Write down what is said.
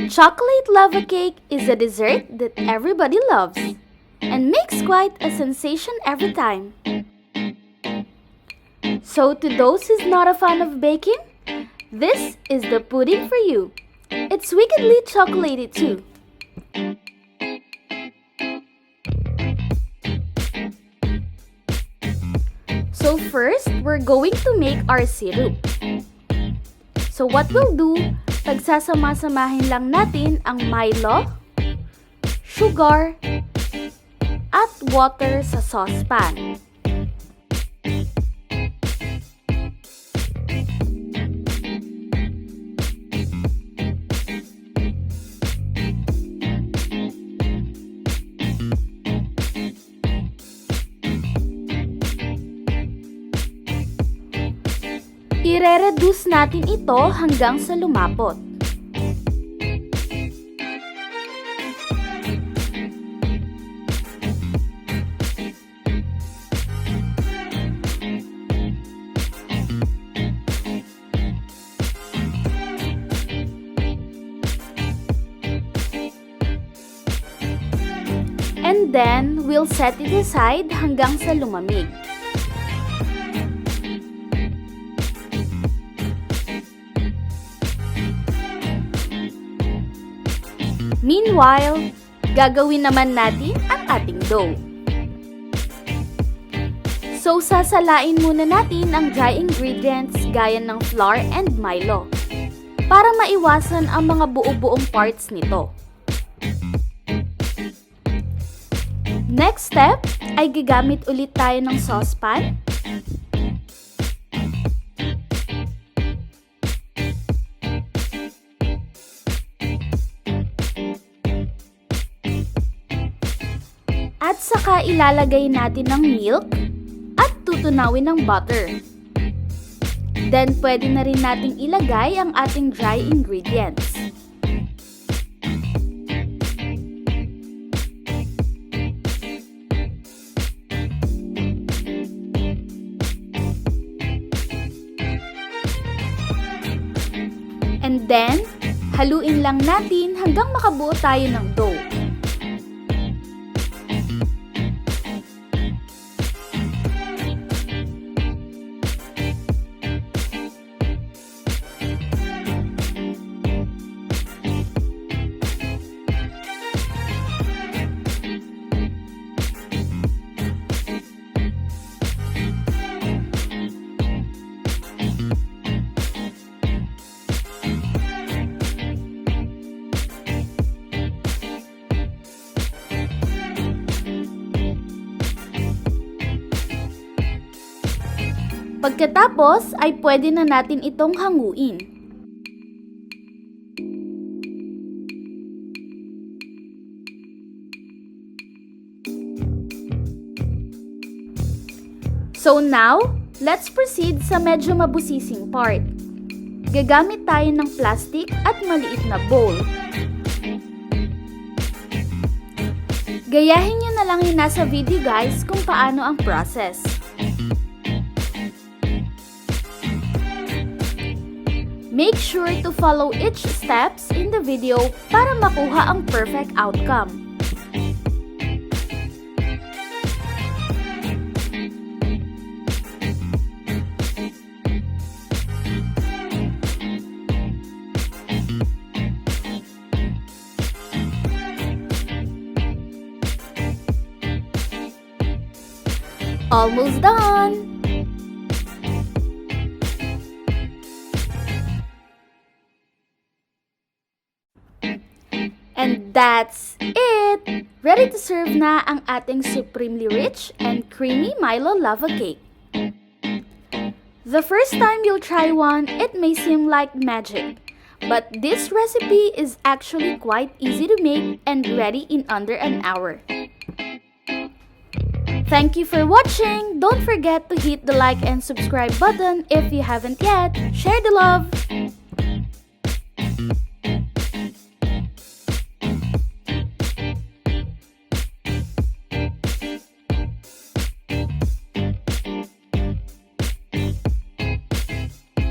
Chocolate lava cake is a dessert that everybody loves and makes quite a sensation every time. So to those who's not a fan of baking, this is the pudding for you. It's wickedly chocolatey too. So first, we're going to make our syrup. So what we'll do, pagsasama-samahin lang natin ang Milo, sugar, at water sa saucepan. I-reduce natin ito hanggang sa lumapot. And then, we'll set it aside hanggang sa lumamig. Meanwhile, gagawin naman natin ang ating dough. So, sasalain muna natin ang dry ingredients gaya ng flour and Milo para maiwasan ang mga buo-buong parts nito. Next step ay gagamit ulit tayo ng saucepan. At saka ilalagay natin ng milk at tutunawin ng butter. Then pwede na rin nating ilagay ang ating dry ingredients. And then, haluin lang natin hanggang makabuo tayo ng dough. Pagkatapos ay pwede na natin itong hanguin. So now, let's proceed sa medyo mabusising part. Gagamit tayo ng plastic at maliit na bowl. Gayahin nyo na lang yung nasa video guys kung paano ang process. Make sure to follow each steps in the video para makuha ang perfect outcome. Almost done! And that's it! Ready to serve na ang ating supremely rich and creamy Milo lava cake. The first time you'll try one, it may seem like magic. But this recipe is actually quite easy to make and ready in under an hour. Thank you for watching! Don't forget to hit the like and subscribe button if you haven't yet. Share the love!